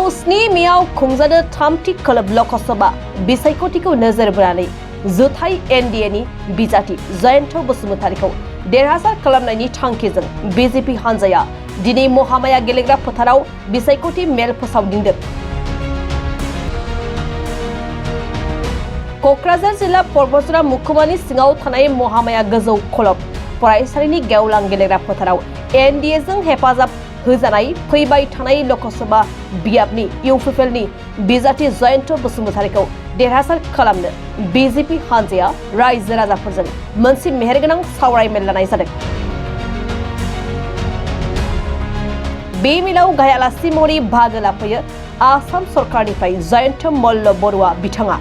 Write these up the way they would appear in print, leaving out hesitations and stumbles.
स्नि मेआव खुंजानो थामथि खोलोब लकसभा बिसायख'थिखौ नोजोर बोनानै जुथाइ एनडिएनि बिजाथि जयन्त बसुमतारीखौ देरहासार खालामनायनि थांखिजों बिजेपि हान्जाया दिनै महामाया गेलेग्रा फोथाराव बिसायख'थि मेल फोसावदिंदों। क'क्राझार जिल्ला पर्बतजरा मुखुमानि सिङाव थानाय महामाया गोजौ खलब फरायसालिनि गेवलां गेलेग्रा फोथाराव एनडिएजों हेफाजाब होजानाय फैबाय थानाय लकसभा बियाबनि इउपिपिएलनि बिजाथि जयन्त बसुमतारीखौ देरहासार खालामनो बिजेपि हान्जाया रायजो राजाफोरजों मोनसे मेहेरगोनां सावरायमेल लानाय जादों। बे मेलाव गाहाय आलासि महरै बाहागो लाफैयो आसाम सरकारनिफ्राय जयन्त मल्ल बरुवा बिथाङा।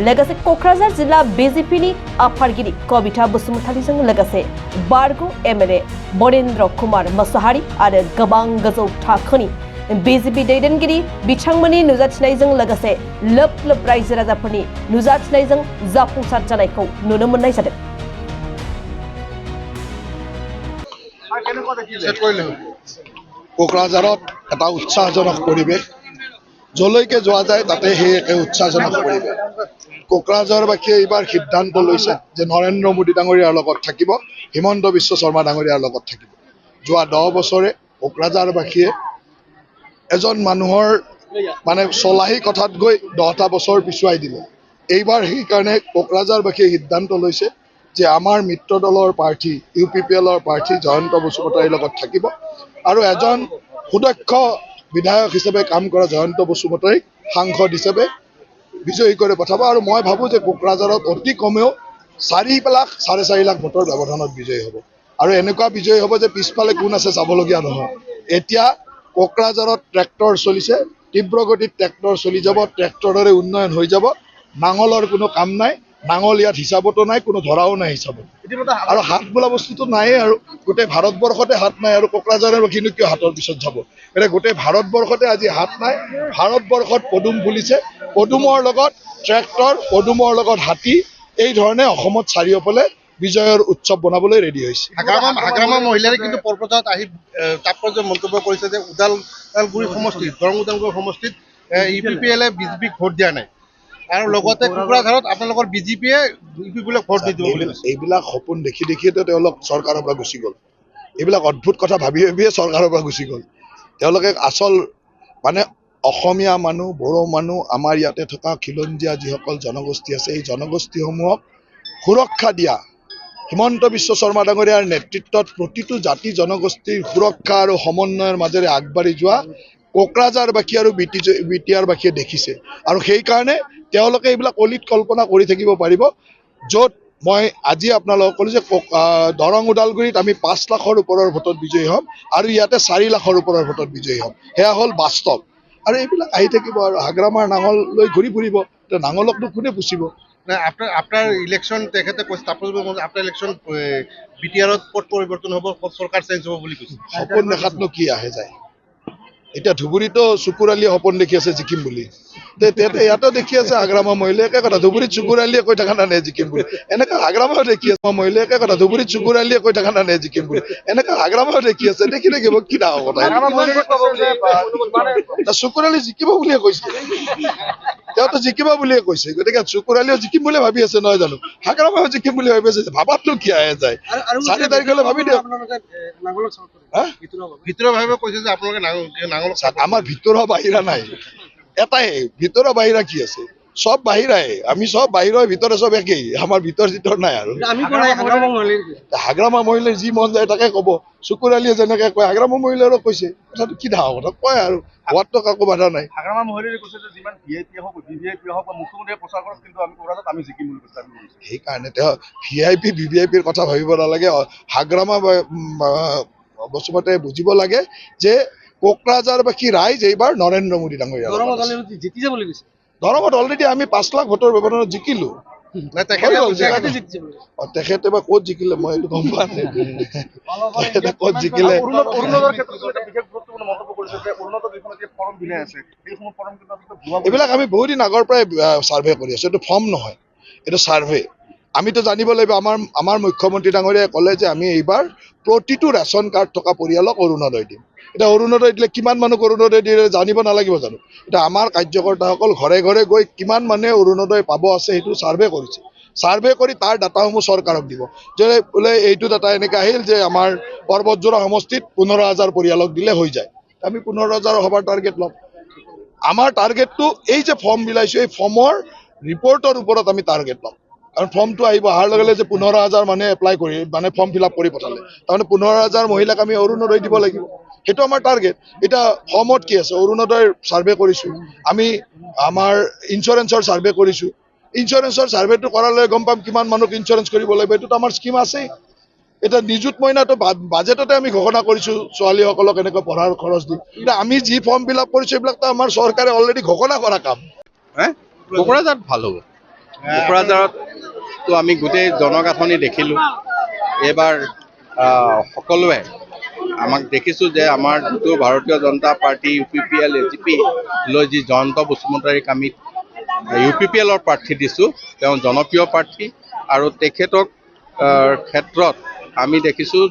लोगोसे क'क्राझार जिल्ला बिजेपिनि आफादगिरि कबिता बसुमतारीजों लोगोसे बारग' एमएलए बरेन्द्र कुमार मोसाहारि आरो गोबां गोजौ थाखोनि बिजेपि दैदेनगिरि बिथांमोननि नुजाथिनायजों लोगोसे लोब लोब रायजो राजाफोरनि नुजाथिनायजों जाफुंसार जानायखौ नुनो मोननाय जादों। কোকৰাঝাৰত এটা উৎসাহজনক পৰিৱেশ যলৈকে যোৱা যায় তাতে সেই একে উৎসাহজনক পৰিৱেশ। কোকৰাঝাৰবাসীয়ে এইবাৰ সিদ্ধান্ত লৈছে যে নৰেন্দ্ৰ মোদী ডাঙৰীয়াৰ লগত থাকিব, হিমন্ত বিশ্ব শৰ্মা ডাঙৰীয়াৰ লগত থাকিব। যোৱা 10 বছৰে কোকৰাঝাৰবাসীয়ে এজন মানুহৰ মানে চলাহী কথাত গৈ 10টা বছৰ পিছুৱাই দিলে। এইবাৰ সেইকাৰণে কোকৰাঝাৰবাসীয়ে সিদ্ধান্ত লৈছে যে আমাৰ মিত্ৰ দলৰ প্ৰাৰ্থী ইউপিপিএলৰ প্ৰাৰ্থী জয়ন্ত বসুমতাৰীৰ লগত থাকিব আৰু এজন সুদক্ষ বিধায়ক হিচাপে কাম কৰা জয়ন্ত বসুমতাৰীক সাংসদ হিচাপে বিজয়ী কৰি পঠাব। আৰু মই ভাবোঁ যে কোকৰাঝাৰত অতি কমেও 4 লাখ 4.5 লাখ ভোটৰ ব্যৱধানত বিজয়ী হ'ব আৰু এনেকুৱা বিজয়ী হ'ব যে পিছফালে কোন আছে চাবলগীয়া নহয়। এতিয়া কোকৰাঝাৰত ট্ৰেক্টৰ চলিছে, তীব্ৰ গতিত ট্ৰেক্টৰ চলি যাব, ট্ৰেক্টৰেৰে উন্নয়ন হৈ যাব। নাঙলৰ কোনো কাম নাই, নাঙল ইয়াত হিচাপতো নাই, কোনো ধৰাও নাই হিচাপত। আৰু হাত বোলা বস্তুটো নায়েই আৰু গোটেই ভাৰতবৰ্ষতে হাত নাই আৰু কোকৰাঝাৰবাসীনো কিয় হাতৰ পিছত যাব। এতিয়া গোটেই ভাৰতবৰ্ষতে আজি হাত নাই, ভাৰতবৰ্ষত পদুম ফুলিছে, পদুমৰ লগত ট্ৰেক্টৰ, পদুমৰ লগত হাতী, এই ধৰণে অসমত চাৰিওফালে বিজয়ৰ উৎসৱ বনাবলৈ ৰেডি হৈছে। হাগ্ৰামা মহিলাই কিন্তু পৰ্বতত আহি তাৎপৰ্য মন্তব্য কৰিছে যে ওদালগুৰি সমষ্টিত দৰং ওদালগুৰি সমষ্টিত ইউপিপিএলে বিজেপিক ভোট দিয়া নাই আৰু লগতে কোকৰাঝাৰত আপোনালোকৰ বিজেপিয়ে ইউপিপিএলক ভোট নিদিব বুলি কৈছে। এইবিলাক সপোন দেখি দেখিয়েতো তেওঁলোক চৰকাৰৰ পৰা গুচি গ'ল। এইবিলাক অদ্ভুত কথা ভাবি ভাবিয়ে চৰকাৰৰ পৰা গুচি গ'ল। তেওঁলোকে আচল মানে অসমীয়া মানুহ, বড়ো মানুহ, আমাৰ ইয়াতে থকা খিলঞ্জীয়া যিসকল জনগোষ্ঠী আছে এই জনগোষ্ঠীসমূহক সুৰক্ষা দিয়া হিমন্ত বিশ্ব শৰ্মা ডাঙৰীয়াৰ নেতৃত্বত প্ৰতিটো জাতি জনগোষ্ঠীৰ সুৰক্ষা আৰু সমন্বয়ৰ মাজেৰে আগবাঢ়ি যোৱা কোকৰাঝাৰবাসী আৰু বিটিআৰবাসীয়ে দেখিছে আৰু সেইকাৰণে তেওঁলোকে এইবিলাক অলিত কল্পনা কৰি থাকিব পাৰিব। য'ত মই আজি আপোনালোকক ক'লো যে দৰং ওদালগুৰিত আমি 5 লাখৰ ওপৰৰ ভোটত বিজয়ী হ'ম আৰু ইয়াতে 4 লাখৰ ওপৰৰ ভোটত বিজয়ী হ'ম। সেয়া হ'ল বাস্তৱ আৰু এইবিলাক আহি থাকিব আৰু হাগ্ৰামাৰ নাঙল লৈ ঘূৰি ফুৰিব। নাঙলকনো কোনে পুচিব? আপনাৰ ইলেকশন তেখেতে কৈছে আপনাৰ ইলেকশন বিটিআৰত পট পৰিৱৰ্তন হ'ব, চৰকাৰ চেঞ্জ হ'ব বুলি কৈছে। সপোন দেখাতনো কি আহে যায়? এতিয়া ধুবুৰীতো চকুৰ আলীয়ে সপোন দেখি আছে জিকিম বুলি, ইয়াতো দেখি আছে হাগ্ৰামা মহিলাই একে কথা। ধুবুৰীত চকুৰ আলীয়ে কৈ থকা নাই জিকিম বুলি, এনেকা হাগ্ৰামাও দেখি আছে মহিলাই একে কথা। ধুবুৰীত চকুৰ আলীয়ে কৈ থকা নাই জিকিম বুলি, এনেকা হাগ্ৰামাও দেখি আছে। দেখি থাকিব কি ডাঙৰ কথা। চকুৰ আলী জিকিব বুলিয়ে কৈছে, তেওঁতো জিকিব বুলিয়ে কৈছে। গতিকে চকুৰ আলীও জিকিম বুলি ভাবি আছে নহয় জানো, হাগ্ৰামাও জিকিম বুলি ভাবি আছে। ভাবাতনো কি আহে যায়? 4 তাৰিখলৈ ভাবি দিয়ক। ভিতৰুৱাভাৱে কৈছে যে আপোনালোকে নাঙল আমাৰ ভিতৰুৱা বাহিৰা নাই, এটাই ভিতৰুৱা বাহিৰা কি আছে? সব বাহিৰাই, আমি সব বাহিৰৰ ভিতৰে সব একেই, আমাৰ ভিতৰ চিতৰ নাই। আৰু হাগ্ৰামা মহিলাই যি মন যায় তাকে ক'ব। চকুৰ আলীয়ে যেনেকে কয় হাগ্ৰামা মহিলাৰো কৈছে। কথাটো কি ডাঙৰ কথা? কয় আৰু হোৱাততো কাকো বাধা নাই। হাগ্ৰামা মহিলাই কৈছে যে যিমান ভিআইপি হওক ভিভিআইপি হওক বা মুখ্যমন্ত্ৰীয়ে প্ৰচাৰ কৰক, কিন্তু আমি কোকৰাঝাৰত আমি জিকিম বুলি কৈছে। সেইকাৰণে তেওঁ ভিআইপি ভিভিআইপিৰ কথা ভাবিব নালাগে। হাগ্ৰামা বসুমতাৰীয়ে বুজিব লাগে যে কোকৰাঝাৰবাসী ৰাইজ এইবাৰ নৰেন্দ্ৰ মোদী ডাঙৰীয়া। দৰঙত অলৰেডি আমি 5 লাখ ভোটৰ ব্যৱধানত জিকিলো। তেখেতে বা ক'ত জিকিলে মই এইটো গম পোৱা নাই। ক'ত জিকিলে এইবিলাক আমি বহুত দিন আগৰ পৰাই চাৰ্ভে কৰি আছো। এইটো ফৰ্ম নহয়, এইটো চাৰ্ভে। আমিতো জানিব লাগিব আমাৰ মুখ্যমন্ত্ৰী ডাঙৰীয়াই ক'লে যে আমি এইবাৰ প্ৰতিটো ৰেচন কাৰ্ড থকা পৰিয়ালক অৰুণোদয় দিম। এতিয়া অৰুণোদয় দিলে কিমান মানুহ অৰুণোদয় দিলে জানিব নালাগিব জানো? এতিয়া আমাৰ কাৰ্যকৰ্তাসকল ঘৰে ঘৰে গৈ কিমান মানুহে অৰুণোদয় পাব আছে সেইটো ছাৰ্ভে কৰিছে। ছাৰ্ভে কৰি তাৰ ডাটাসমূহ চৰকাৰক দিব যে বোলে এইটো ডাটা এনেকৈ আহিল যে আমাৰ পৰ্বতজোৰা সমষ্টিত 15,000 পৰিয়ালক দিলে হৈ যায়। আমি 15,000 হবাৰ টাৰ্গেট ল'ম। আমাৰ টাৰ্গেটটো এই যে ফৰ্ম বিলাইছোঁ এই ফৰ্মৰ ৰিপৰ্টৰ ওপৰত আমি টাৰ্গেট ল'ম। কাৰণ ফৰ্মটো আহিব অহাৰ লগে লগে যে 15,000 মানুহে এপ্লাই কৰি মানে ফৰ্ম ফিল আপ কৰি পঠালে, তাৰমানে 15,000 মহিলাক আমি অৰুণোদয় দিব লাগিব, সেইটো আমাৰ টাৰ্গেট। এতিয়া ফৰ্মত কি আছে? অৰুণোদয় ছাৰ্ভে কৰিছোঁ, আমি আমাৰ ইঞ্চুৰেঞ্চৰ ছাৰ্ভে কৰিছোঁ। ইঞ্চুৰেঞ্চৰ ছাৰ্ভেটো কৰালৈ গম পাম কিমান মানুহক ইঞ্চুৰেঞ্চ কৰিব লাগিব, এইটোতো আমাৰ স্কিম আছেই। এতিয়া নিযুত মইনাটো বাজেটতে আমি ঘোষণা কৰিছোঁ ছোৱালীসকলক এনেকৈ পঢ়াৰ খৰচ দিম। এতিয়া আমি যি ফৰ্ম ফিল আপ কৰিছোঁ এইবিলাকতো আমাৰ চৰকাৰে অলৰেডি ঘোষণা কৰা কাম। কোকৰাঝাৰত ভাল হ'ব। কোকৰাঝাৰততো আমি গোটেই জনগাঁথনি দেখিলোঁ। এইবাৰ সকলোৱে আমাক দেখিছোঁ যে আমাৰ যিটো ভাৰতীয় জনতা পাৰ্টি UPPL AGP লৈ যি জয়ন্ত বসুমতাৰীক আমি UPPLৰ প্ৰাৰ্থী দিছোঁ, তেওঁ জনপ্ৰিয় প্ৰাৰ্থী আৰু তেখেতক ক্ষেত্ৰত আমি দেখিছোঁ